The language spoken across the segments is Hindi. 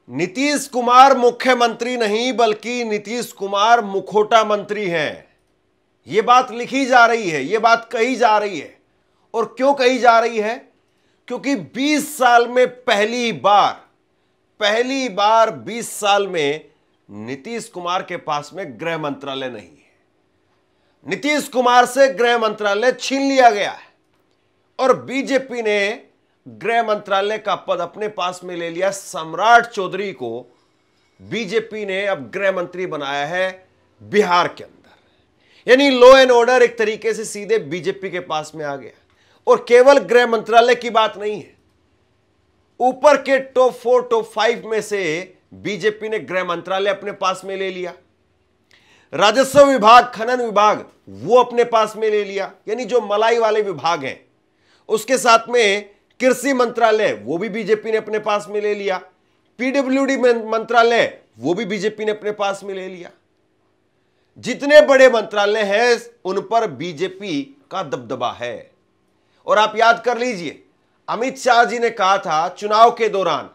नीतीश कुमार मुख्यमंत्री नहीं बल्कि नीतीश कुमार मुखौटा मंत्री हैं। यह बात लिखी जा रही है, यह बात कही जा रही है। और क्यों कही जा रही है? क्योंकि 20 साल में पहली बार 20 साल में नीतीश कुमार के पास में गृह मंत्रालय नहीं है। नीतीश कुमार से गृह मंत्रालय छीन लिया गया है और बीजेपी ने गृह मंत्रालय का पद अपने पास में ले लिया। सम्राट चौधरी को बीजेपी ने अब गृह मंत्री बनाया है बिहार के अंदर। यानी लॉ एंड ऑर्डर एक तरीके से सीधे बीजेपी के पास में आ गया। और केवल गृह मंत्रालय की बात नहीं है, ऊपर के टॉप 4 टॉप 5 में से बीजेपी ने गृह मंत्रालय अपने पास में ले लिया। राजस्व विभाग, खनन विभाग वो अपने पास में ले लिया, यानी जो मलाई वाले विभाग हैं। उसके साथ में कृषि मंत्रालय वो भी बीजेपी ने अपने पास में ले लिया। पीडब्ल्यूडी मंत्रालय वो भी बीजेपी ने अपने पास में ले लिया। जितने बड़े मंत्रालय हैं उन पर बीजेपी का दबदबा है। और आप याद कर लीजिए, अमित शाह जी ने कहा था चुनाव के दौरान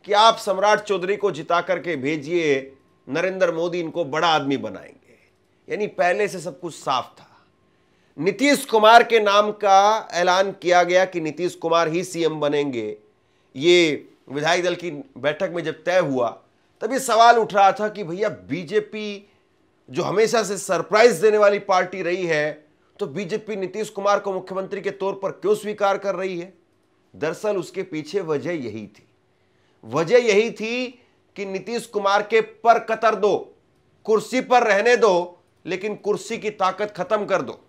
कि आप सम्राट चौधरी को जिता करके भेजिए, नरेंद्र मोदी इनको बड़ा आदमी बनाएंगे। यानी पहले से सब कुछ साफ था। नीतीश कुमार के नाम का ऐलान किया गया कि नीतीश कुमार ही सीएम बनेंगे। ये विधायक दल की बैठक में जब तय हुआ तभी सवाल उठ रहा था कि भैया बीजेपी जो हमेशा से सरप्राइज देने वाली पार्टी रही है, तो बीजेपी नीतीश कुमार को मुख्यमंत्री के तौर पर क्यों स्वीकार कर रही है? दरअसल उसके पीछे वजह यही थी कि नीतीश कुमार के पर कतर दो, कुर्सी पर रहने दो, लेकिन कुर्सी की ताकत खत्म कर दो।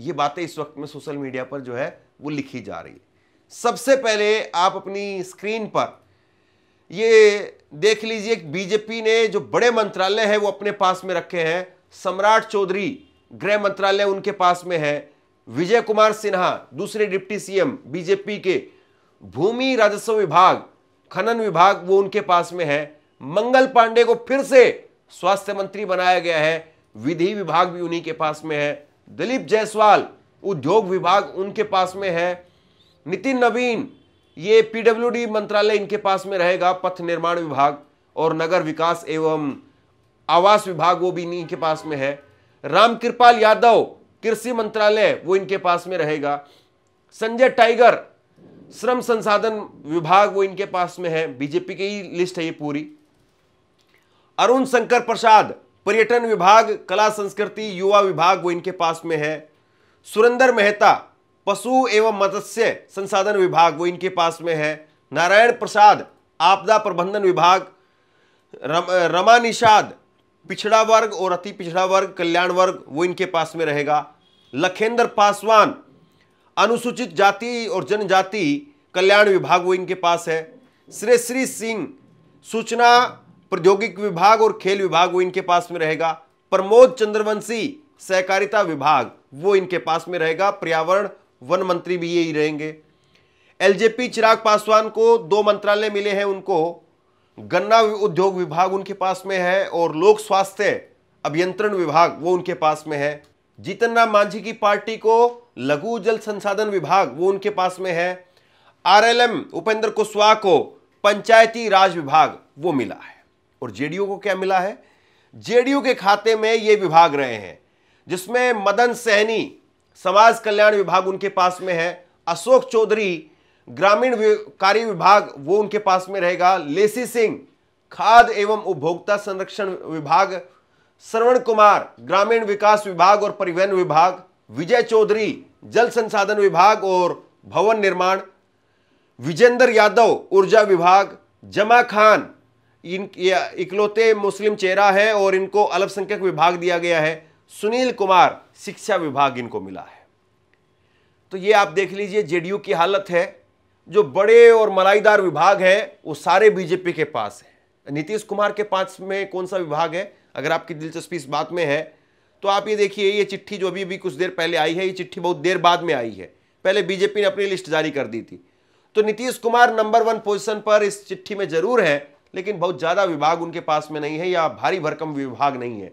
ये बातें इस वक्त में सोशल मीडिया पर जो है वो लिखी जा रही है। सबसे पहले आप अपनी स्क्रीन पर ये देख लीजिए, बीजेपी ने जो बड़े मंत्रालय है वो अपने पास में रखे हैं। सम्राट चौधरी गृह मंत्रालय उनके पास में है। विजय कुमार सिन्हा दूसरे डिप्टी सीएम बीजेपी के। भूमि राजस्व विभाग, खनन विभाग वो उनके पास में है। मंगल पांडे को फिर से स्वास्थ्य मंत्री बनाया गया है। विधि विभाग भी उन्हीं के पास में है। दिलीप जायसवाल उद्योग विभाग उनके पास में है। नितिन नवीन ये पीडब्ल्यूडी मंत्रालय इनके पास में रहेगा। पथ निर्माण विभाग और नगर विकास एवं आवास विभाग वो भी इनके पास में है। रामकृपाल यादव कृषि मंत्रालय वो इनके पास में रहेगा। संजय टाइगर श्रम संसाधन विभाग वो इनके पास में है। बीजेपी की ही लिस्ट है ये पूरी। अरुण शंकर प्रसाद पर्यटन विभाग, कला संस्कृति युवा विभाग वो इनके पास में है। सुरेंद्र मेहता पशु एवं मत्स्य संसाधन विभाग वो इनके पास में है। नारायण प्रसाद आपदा प्रबंधन विभाग। रमा निषाद पिछड़ा वर्ग और अति पिछड़ा वर्ग कल्याण वर्ग वो इनके पास में रहेगा। लखेंद्र पासवान अनुसूचित जाति और जनजाति कल्याण विभाग वो इनके पास है। श्रेयश्री सिंह सूचना प्रौद्योगिकी विभाग और खेल विभाग वो इनके पास में रहेगा। प्रमोद चंद्रवंशी सहकारिता विभाग वो इनके पास में रहेगा। पर्यावरण वन मंत्री भी यही रहेंगे। एलजेपी चिराग पासवान को 2 मंत्रालय मिले हैं उनको। गन्ना उद्योग विभाग उनके पास में है और लोक स्वास्थ्य अभियंत्रण विभाग वो उनके पास में है। जीतन राम मांझी की पार्टी को लघु जल संसाधन विभाग वो उनके पास में है। आरएलएम उपेंद्र कुशवाहा को पंचायती राज विभाग वो मिला है। और जेडीयू को क्या मिला है? जेडीयू के खाते में ये विभाग रहे हैं, जिसमें मदन सहनी समाज कल्याण विभाग उनके पास में है। अशोक चौधरी ग्रामीण कार्य विभाग वो उनके पास में रहेगा। लेसी सिंह खाद्य एवं उपभोक्ता संरक्षण विभाग। श्रवण कुमार ग्रामीण विकास विभाग और परिवहन विभाग। विजय चौधरी जल संसाधन विभाग और भवन निर्माण। विजेंद्र यादव ऊर्जा विभाग। जमा खान इकलौते मुस्लिम चेहरा है और इनको अल्पसंख्यक विभाग दिया गया है। सुनील कुमार शिक्षा विभाग इनको मिला है। तो ये आप देख लीजिए जेडीयू की हालत है। जो बड़े और मलाईदार विभाग है वो सारे बीजेपी के पास है। नीतीश कुमार के पास में कौन सा विभाग है? अगर आपकी दिलचस्पी इस बात में है तो आप ये देखिए, ये चिट्ठी जो अभी कुछ देर पहले आई है, ये चिट्ठी बहुत देर बाद में आई है। पहले बीजेपी ने अपनी लिस्ट जारी कर दी थी। तो नीतीश कुमार नंबर 1 पोजीशन पर इस चिट्ठी में जरूर है, लेकिन बहुत ज्यादा विभाग उनके पास में नहीं है या भारी भरकम विभाग नहीं है।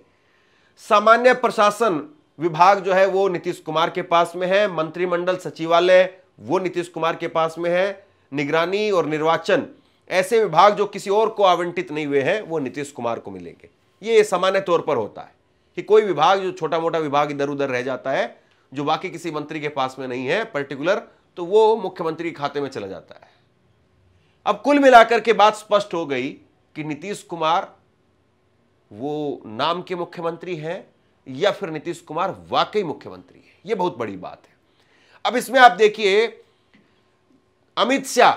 सामान्य प्रशासन विभाग जो है वो नीतीश कुमार के पास में है। मंत्रिमंडल सचिवालय वो नीतीश कुमार के पास में है। निगरानी और निर्वाचन ऐसे विभाग जो किसी और को आवंटित नहीं हुए हैं वो नीतीश कुमार को मिलेंगे। ये सामान्य तौर पर होता है कि कोई विभाग जो छोटा मोटा विभाग इधर उधर रह जाता है, जो बाकी किसी मंत्री के पास में नहीं है पर्टिकुलर, तो वो मुख्यमंत्री के खाते में चला जाता है। अब कुल मिलाकर के बात स्पष्ट हो गई कि नीतीश कुमार वो नाम के मुख्यमंत्री हैं या फिर नीतीश कुमार वाकई मुख्यमंत्री है। यह बहुत बड़ी बात है। अब इसमें आप देखिए, अमित शाह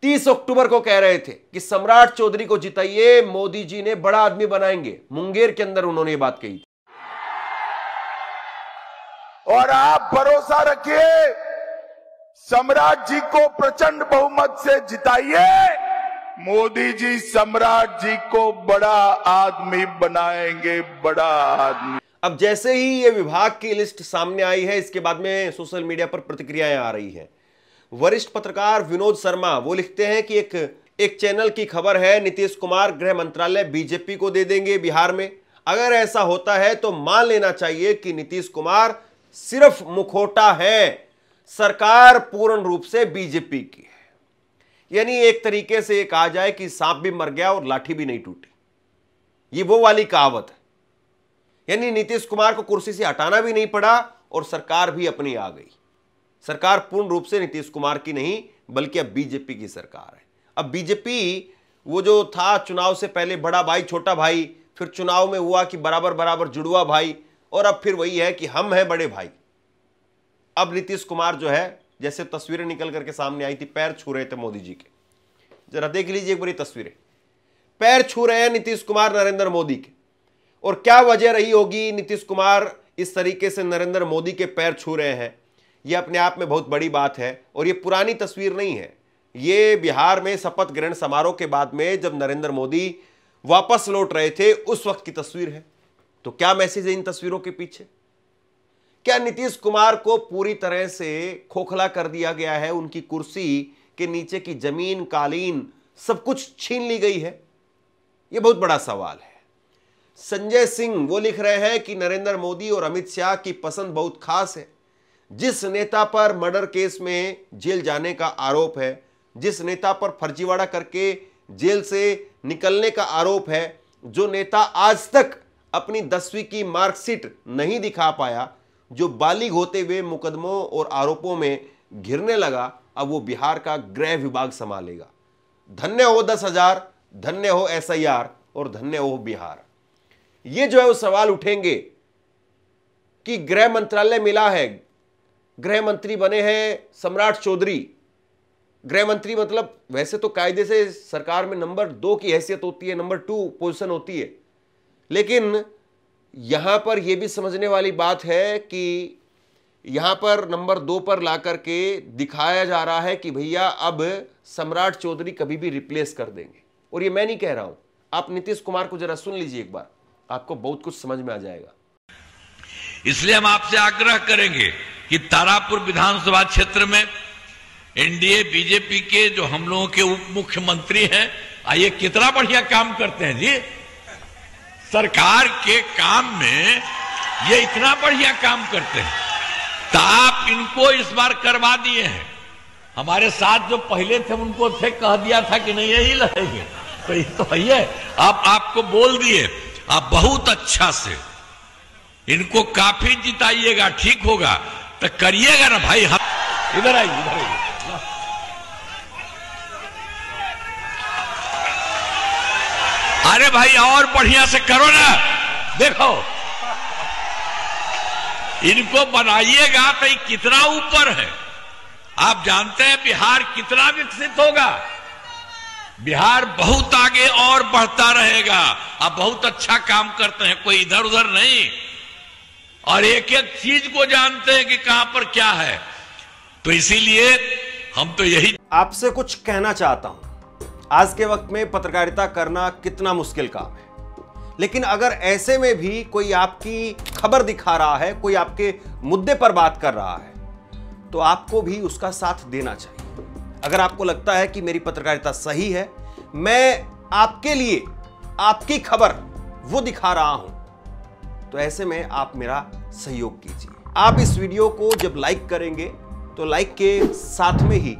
30 अक्टूबर को कह रहे थे कि सम्राट चौधरी को जिताइए, मोदी जी ने बड़ा आदमी बनाएंगे। मुंगेर के अंदर उन्होंने ये बात कही थी। और आप भरोसा रखिए, सम्राट जी को प्रचंड बहुमत से जिताइए, मोदी जी सम्राट जी को बड़ा आदमी बनाएंगे, बड़ा आदमी। अब जैसे ही ये विभाग की लिस्ट सामने आई है, इसके बाद में सोशल मीडिया पर प्रतिक्रियाएं आ रही हैं। वरिष्ठ पत्रकार विनोद शर्मा वो लिखते हैं कि एक चैनल की खबर है, नीतीश कुमार गृह मंत्रालय बीजेपी को दे देंगे बिहार में। अगर ऐसा होता है तो मान लेना चाहिए कि नीतीश कुमार सिर्फ मुखौटा है, सरकार पूर्ण रूप से बीजेपी की है। यानी एक तरीके से कहा जाए कि सांप भी मर गया और लाठी भी नहीं टूटी। ये वो वाली कहावत है। यानी नीतीश कुमार को कुर्सी से हटाना भी नहीं पड़ा और सरकार भी अपनी आ गई। सरकार पूर्ण रूप से नीतीश कुमार की नहीं बल्कि अब बीजेपी की सरकार है। अब बीजेपी वो जो था चुनाव से पहले बड़ा भाई छोटा भाई, फिर चुनाव में हुआ कि बराबर बराबर जुड़वा भाई, और अब फिर वही है कि हम हैं बड़े भाई। अब नीतीश कुमार जो है, जैसे तस्वीरें निकल करके सामने आई थी, पैर छू रहे थे मोदी जी के। जरा देख लीजिए एक बारी तस्वीरें। पैर छू रहे हैं नीतीश कुमार नरेंद्र मोदी के। और क्या वजह रही होगी नीतीश कुमार इस तरीके से नरेंद्र मोदी के पैर छू रहे हैं, यह अपने आप में बहुत बड़ी बात है। और ये पुरानी तस्वीर नहीं है, ये बिहार में शपथ ग्रहण समारोह के बाद में जब नरेंद्र मोदी वापस लौट रहे थे उस वक्त की तस्वीर है। तो क्या मैसेज है इन तस्वीरों के पीछे? क्या नीतीश कुमार को पूरी तरह से खोखला कर दिया गया है? उनकी कुर्सी के नीचे की जमीन, कालीन, सब कुछ छीन ली गई है? यह बहुत बड़ा सवाल है। संजय सिंह वो लिख रहे हैं कि नरेंद्र मोदी और अमित शाह की पसंद बहुत खास है। जिस नेता पर मर्डर केस में जेल जाने का आरोप है, जिस नेता पर फर्जीवाड़ा करके जेल से निकलने का आरोप है, जो नेता आज तक अपनी 10वीं की मार्कशीट नहीं दिखा पाया, जो बालिग होते हुए मुकदमों और आरोपों में घिरने लगा, अब वो बिहार का गृह विभाग संभालेगा। धन्य हो 10,000, धन्य हो SIR और धन्य हो बिहार। ये जो है वो सवाल उठेंगे कि गृह मंत्रालय मिला है, गृह मंत्री बने हैं सम्राट चौधरी। गृह मंत्री मतलब वैसे तो कायदे से सरकार में नंबर 2 की हैसियत होती है, नंबर 2 पोजीशन होती है, लेकिन यहां पर यह भी समझने वाली बात है कि यहां पर नंबर 2 पर लाकर के दिखाया जा रहा है कि भैया अब सम्राट चौधरी कभी भी रिप्लेस कर देंगे। और ये मैं नहीं कह रहा हूं, आप नीतीश कुमार को जरा सुन लीजिए एक बार, आपको बहुत कुछ समझ में आ जाएगा। इसलिए हम आपसे आग्रह करेंगे कि तारापुर विधानसभा क्षेत्र में एनडीए बीजेपी के जो हम लोगों के उप मुख्यमंत्री हैं, आइए कितना बढ़िया काम करते हैं जी। सरकार के काम में ये इतना बढ़िया काम करते हैं, तो आप इनको इस बार करवा दिए हैं। हमारे साथ जो पहले थे उनको थे कह दिया था कि नहीं यही लड़ेंगे, तो ये तो है, आप आपको बोल दिए। आप बहुत अच्छा से इनको काफी जिताइएगा, ठीक होगा तो करिएगा ना भाई। हम इधर आइए, इधर आइए। अरे भाई और बढ़िया से करो ना, देखो इनको बनाइएगा तो ये कितना ऊपर है। आप जानते हैं बिहार कितना विकसित होगा, बिहार बहुत आगे और बढ़ता रहेगा। आप बहुत अच्छा काम करते हैं, कोई इधर उधर नहीं, और एक एक चीज को जानते हैं कि कहां पर क्या है। तो इसीलिए हम तो यही आपसे कुछ कहना चाहता हूं। आज के वक्त में पत्रकारिता करना कितना मुश्किल काम है, लेकिन अगर ऐसे में भी कोई आपकी खबर दिखा रहा है, कोई आपके मुद्दे पर बात कर रहा है, तो आपको भी उसका साथ देना चाहिए। अगर आपको लगता है कि मेरी पत्रकारिता सही है, मैं आपके लिए आपकी खबर वो दिखा रहा हूं, तो ऐसे में आप मेरा सहयोग कीजिए। आप इस वीडियो को जब लाइक करेंगे तो लाइक के साथ में ही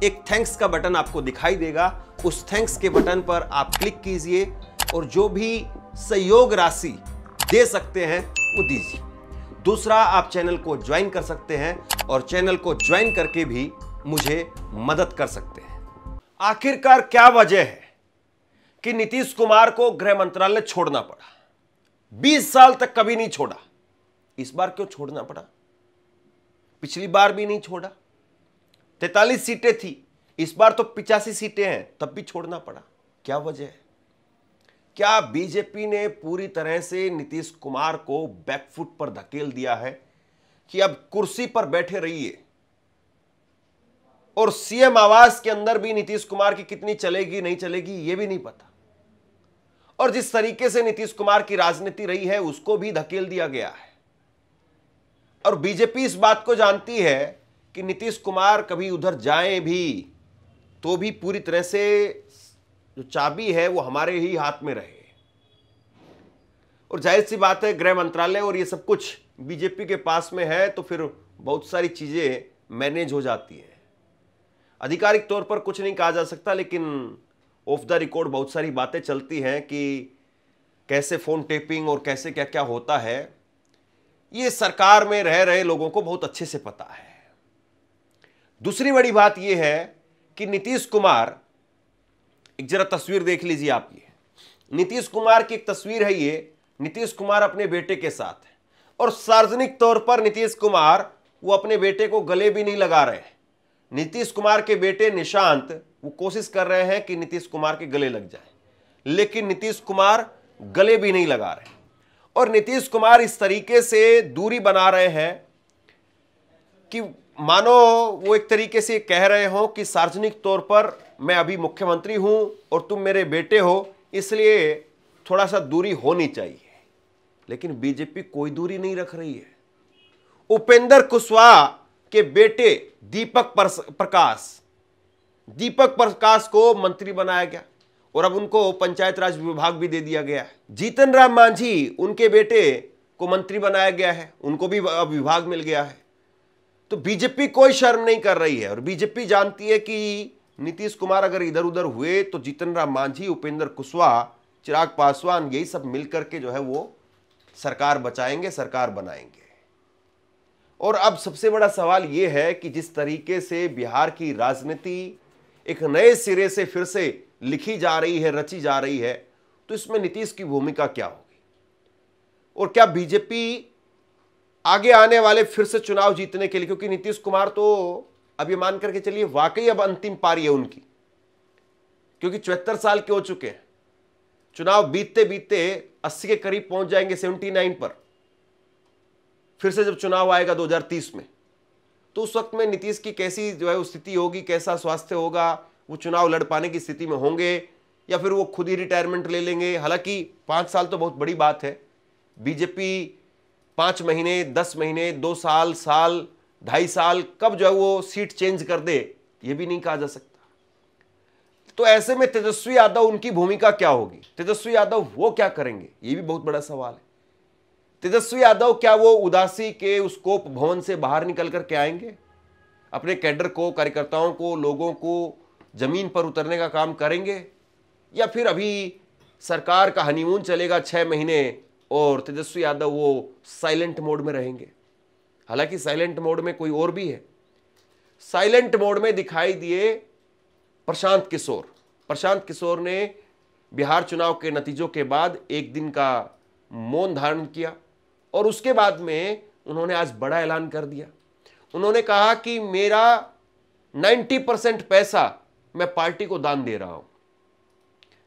एक थैंक्स का बटन आपको दिखाई देगा। उस थैंक्स के बटन पर आप क्लिक कीजिए और जो भी सहयोग राशि दे सकते हैं वो दीजिए। दूसरा, आप चैनल को ज्वाइन कर सकते हैं और चैनल को ज्वाइन करके भी मुझे मदद कर सकते हैं। आखिरकार क्या वजह है कि नीतीश कुमार को गृह मंत्रालय छोड़ना पड़ा? 20 साल तक कभी नहीं छोड़ा, इस बार क्यों छोड़ना पड़ा? पिछली बार भी नहीं छोड़ा, 43 सीटें थी, इस बार तो 85 सीटें हैं, तब भी छोड़ना पड़ा। क्या वजह है? क्या बीजेपी ने पूरी तरह से नीतीश कुमार को बैकफुट पर धकेल दिया है कि अब कुर्सी पर बैठे रहिए, और सीएम आवास के अंदर भी नीतीश कुमार की कितनी चलेगी नहीं चलेगी यह भी नहीं पता, और जिस तरीके से नीतीश कुमार की राजनीति रही है उसको भी धकेल दिया गया है। और बीजेपी इस बात को जानती है कि नीतीश कुमार कभी उधर जाएं भी तो भी पूरी तरह से जो चाबी है वो हमारे ही हाथ में रहे। और जाहिर सी बात है, गृह मंत्रालय और ये सब कुछ बीजेपी के पास में है तो फिर बहुत सारी चीजें मैनेज हो जाती हैं। आधिकारिक तौर पर कुछ नहीं कहा जा सकता, लेकिन ऑफ द रिकॉर्ड बहुत सारी बातें चलती हैं कि कैसे फोन टेपिंग और कैसे क्या क्या होता है, ये सरकार में रह रहे लोगों को बहुत अच्छे से पता है। दूसरी बड़ी बात यह है कि नीतीश कुमार, एक जरा तस्वीर देख लीजिए आप, ये नीतीश कुमार की एक तस्वीर है, ये नीतीश कुमार अपने बेटे के साथ है, और सार्वजनिक तौर पर नीतीश कुमार वो अपने बेटे को गले भी नहीं लगा रहे हैं। नीतीश कुमार के बेटे निशांत वो कोशिश कर रहे हैं कि नीतीश कुमार के गले लग जाए, लेकिन नीतीश कुमार गले भी नहीं लगा रहे। और नीतीश कुमार इस तरीके से दूरी बना रहे हैं कि मानो वो एक तरीके से कह रहे हो कि सार्वजनिक तौर पर मैं अभी मुख्यमंत्री हूं और तुम मेरे बेटे हो, इसलिए थोड़ा सा दूरी होनी चाहिए। लेकिन बीजेपी कोई दूरी नहीं रख रही है। उपेंद्र कुशवाहा के बेटे दीपक प्रकाश को मंत्री बनाया गया और अब उनको पंचायत राज विभाग भी दे दिया गया है। जीतन राम मांझी, उनके बेटे को मंत्री बनाया गया है, उनको भी अब विभाग मिल गया है। तो बीजेपी कोई शर्म नहीं कर रही है, और बीजेपी जानती है कि नीतीश कुमार अगर इधर उधर हुए तो जीतन राम मांझी, उपेंद्र कुशवाहा, चिराग पासवान, यही सब मिलकर के जो है वो सरकार बचाएंगे, सरकार बनाएंगे। और अब सबसे बड़ा सवाल यह है कि जिस तरीके से बिहार की राजनीति एक नए सिरे से फिर से लिखी जा रही है, रची जा रही है, तो इसमें नीतीश की भूमिका क्या होगी? और क्या बीजेपी आगे आने वाले फिर से चुनाव जीतने के लिए, क्योंकि नीतीश कुमार तो अब ये मान करके चलिए वाकई अब अंतिम पारी है उनकी, क्योंकि 74 साल के हो चुके हैं, चुनाव बीतते बीतते 80 के करीब पहुंच जाएंगे, 79 पर। फिर से जब चुनाव आएगा 2030 में, तो उस वक्त में नीतीश की कैसी जो है स्थिति होगी, कैसा स्वास्थ्य होगा, वो चुनाव लड़ पाने की स्थिति में होंगे या फिर वो खुद ही रिटायरमेंट ले लेंगे। हालांकि 5 साल तो बहुत बड़ी बात है। बीजेपी 5 महीने, 10 महीने, 2 साल, 2.5 साल कब जो है वो सीट चेंज कर दे, ये भी नहीं कहा जा सकता। तो ऐसे में तेजस्वी यादव, उनकी भूमिका क्या होगी? तेजस्वी यादव वो क्या करेंगे, ये भी बहुत बड़ा सवाल है। तेजस्वी यादव क्या वो उदासी के उस कोप भवन से बाहर निकल कर के आएंगे? अपने कैडर को, कार्यकर्ताओं को, लोगों को जमीन पर उतरने का काम करेंगे, या फिर अभी सरकार का हनीमून चलेगा 6 महीने और तेजस्वी यादव वो साइलेंट मोड में रहेंगे? हालांकि साइलेंट मोड में कोई और भी है। साइलेंट मोड में दिखाई दिए प्रशांत किशोर। प्रशांत किशोर ने बिहार चुनाव के नतीजों के बाद एक दिन का मौन धारण किया और उसके बाद में उन्होंने आज बड़ा ऐलान कर दिया। उन्होंने कहा कि मेरा 90% पैसा मैं पार्टी को दान दे रहा हूं।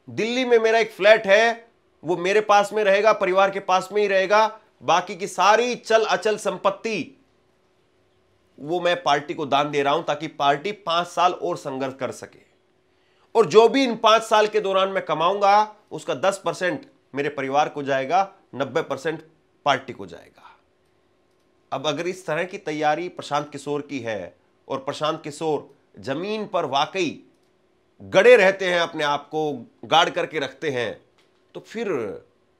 दिल्ली में मेरा एक फ्लैट है, वो मेरे पास में रहेगा, परिवार के पास में ही रहेगा। बाकी की सारी चल अचल संपत्ति वो मैं पार्टी को दान दे रहा हूं ताकि पार्टी 5 साल और संघर्ष कर सके, और जो भी इन 5 साल के दौरान मैं कमाऊंगा उसका 10% मेरे परिवार को जाएगा, 90% पार्टी को जाएगा। अब अगर इस तरह की तैयारी प्रशांत किशोर की है और प्रशांत किशोर जमीन पर वाकई गड़े रहते हैं, अपने आप को गार्ड करके रखते हैं, तो फिर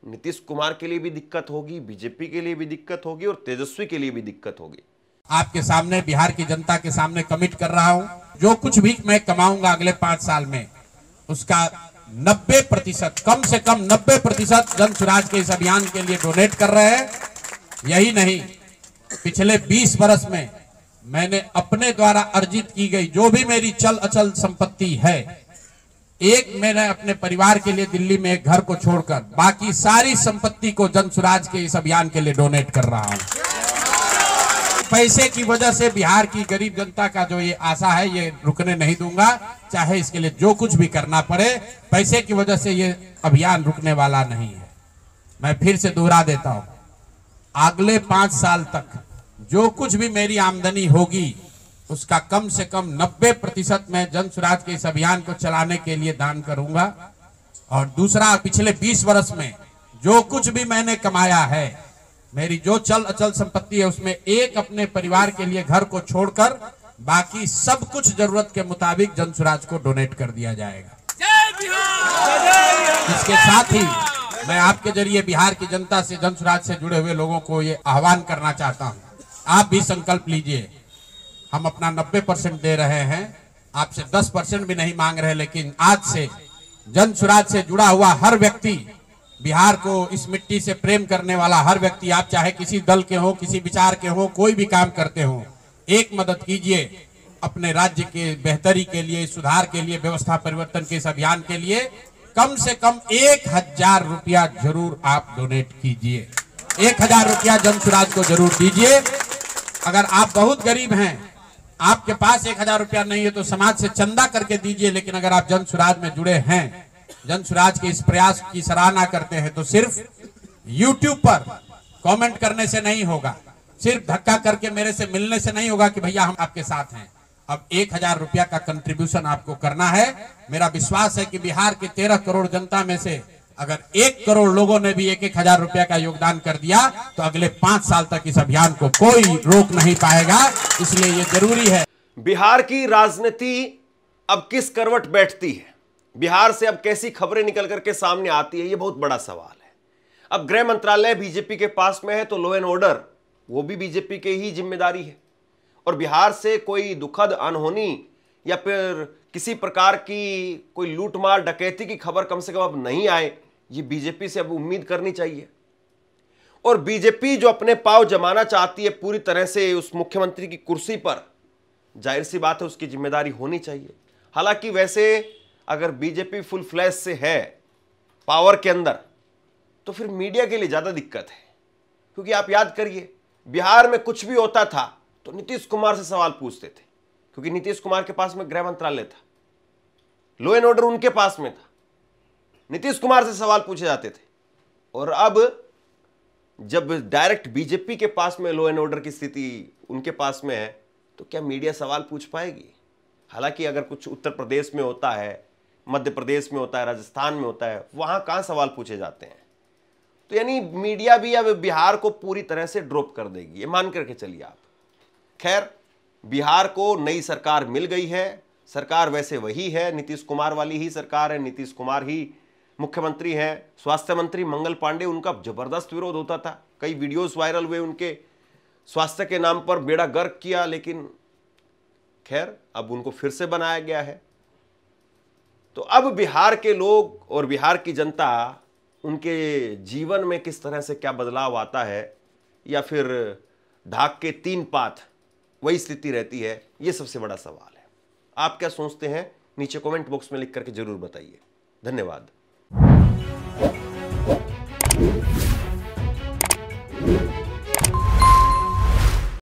नीतीश कुमार के लिए भी दिक्कत होगी, बीजेपी के लिए भी दिक्कत होगी और तेजस्वी के लिए भी दिक्कत होगी। आपके सामने, बिहार की जनता के सामने कमिट कर रहा हूं। जो कुछ भी मैं कमाऊंगा अगले 5 साल में, उसका 90%, कम से कम 90% जन स्वराज के इस अभियान के लिए डोनेट कर रहे हैं। यही नहीं, पिछले 20 वर्ष में मैंने अपने द्वारा अर्जित की गई जो भी मेरी चल अचल संपत्ति है, मैंने अपने परिवार के लिए दिल्ली में एक घर को छोड़कर बाकी सारी संपत्ति को जन स्वराज के इस अभियान के लिए डोनेट कर रहा हूं। पैसे की वजह से बिहार की गरीब जनता का जो ये आशा है, ये रुकने नहीं दूंगा, चाहे इसके लिए जो कुछ भी करना पड़े। पैसे की वजह से ये अभियान रुकने वाला नहीं है। मैं फिर से दोहरा देता हूं, अगले 5 साल तक जो कुछ भी मेरी आमदनी होगी, उसका कम से कम 90% मैं जन स्वराज के इस अभियान को चलाने के लिए दान करूंगा। और दूसरा, पिछले 20 वर्ष में जो कुछ भी मैंने कमाया है, मेरी जो चल अचल संपत्ति है, उसमें अपने परिवार के लिए घर को छोड़कर बाकी सब कुछ जरूरत के मुताबिक जन स्वराज को डोनेट कर दिया जाएगा। इसके साथ ही मैं आपके जरिए बिहार की जनता से, जन स्वराज से जुड़े हुए लोगों को ये आह्वान करना चाहता हूं, आप भी संकल्प लीजिए। हम अपना 90% दे रहे हैं, आपसे 10% भी नहीं मांग रहे, लेकिन आज से जन स्वराज से जुड़ा हुआ हर व्यक्ति, बिहार को इस मिट्टी से प्रेम करने वाला हर व्यक्ति, आप चाहे किसी दल के हो, किसी विचार के हो, कोई भी काम करते हो, एक मदद कीजिए अपने राज्य के बेहतरी के लिए, सुधार के लिए, व्यवस्था परिवर्तन के इस अभियान के लिए। कम से कम 1000 रुपया जरूर आप डोनेट कीजिए। 1000 रुपया जन स्वराज को जरूर दीजिए। अगर आप बहुत गरीब हैं, आपके पास 1000 रुपया नहीं है, तो समाज से चंदा करके दीजिए। लेकिन अगर आप जन स्वराज में जुड़े हैं, जन स्वराज के इस प्रयास की सराहना करते हैं, तो सिर्फ YouTube पर कमेंट करने से नहीं होगा, सिर्फ धक्का करके मेरे से मिलने से नहीं होगा कि भैया हम आपके साथ हैं। अब 1000 रुपया का कंट्रीब्यूशन आपको करना है। मेरा विश्वास है कि बिहार के 13 करोड़ जनता में से अगर 1 करोड़ लोगों ने भी 1000 रुपया का योगदान कर दिया, तो अगले 5 साल तक इस अभियान को कोई रोक नहीं पाएगा। इसलिए ये जरूरी है। बिहार की राजनीति अब किस करवट बैठती है, बिहार से अब कैसी खबरें निकल करके सामने आती है, ये बहुत बड़ा सवाल है। अब गृह मंत्रालय बीजेपी के पास में है, तो लॉ एंड ऑर्डर वो भी बीजेपी की ही जिम्मेदारी है। और बिहार से कोई दुखद अनहोनी या फिर किसी प्रकार की कोई लूटमार डकैती की खबर कम से कम अब नहीं आए, ये बीजेपी से अब उम्मीद करनी चाहिए। और बीजेपी जो अपने पांव जमाना चाहती है पूरी तरह से उस मुख्यमंत्री की कुर्सी पर, जाहिर सी बात है उसकी जिम्मेदारी होनी चाहिए। हालांकि वैसे अगर बीजेपी फुल फ्लैश से है पावर के अंदर, तो फिर मीडिया के लिए ज्यादा दिक्कत है। क्योंकि आप याद करिए, बिहार में कुछ भी होता था तो नीतीश कुमार से सवाल पूछते थे, क्योंकि नीतीश कुमार के पास में गृह मंत्रालय था, लॉ एंड ऑर्डर उनके पास में था, नीतीश कुमार से सवाल पूछे जाते थे। और अब जब डायरेक्ट बीजेपी के पास में लॉ एंड ऑर्डर की स्थिति उनके पास में है, तो क्या मीडिया सवाल पूछ पाएगी? हालांकि अगर कुछ उत्तर प्रदेश में होता है, मध्य प्रदेश में होता है, राजस्थान में होता है, वहां कहां सवाल पूछे जाते हैं। तो यानी मीडिया भी अब बिहार को पूरी तरह से ड्रॉप कर देगी, ये मान करके चलिए आप। खैर, बिहार को नई सरकार मिल गई है, सरकार वैसे वही है, नीतीश कुमार वाली ही सरकार है, नीतीश कुमार ही मुख्यमंत्री हैं। स्वास्थ्य मंत्री मंगल पांडे, उनका जबरदस्त विरोध होता था, कई वीडियोस वायरल हुए उनके, स्वास्थ्य के नाम पर बेड़ा गर्क किया, लेकिन खैर अब उनको फिर से बनाया गया है। तो अब बिहार के लोग और बिहार की जनता, उनके जीवन में किस तरह से क्या बदलाव आता है, या फिर ढाक के 3 पात वही स्थिति रहती है, ये सबसे बड़ा सवाल है। आप क्या सोचते हैं, नीचे कमेंट बॉक्स में लिख करके जरूर बताइए। धन्यवाद।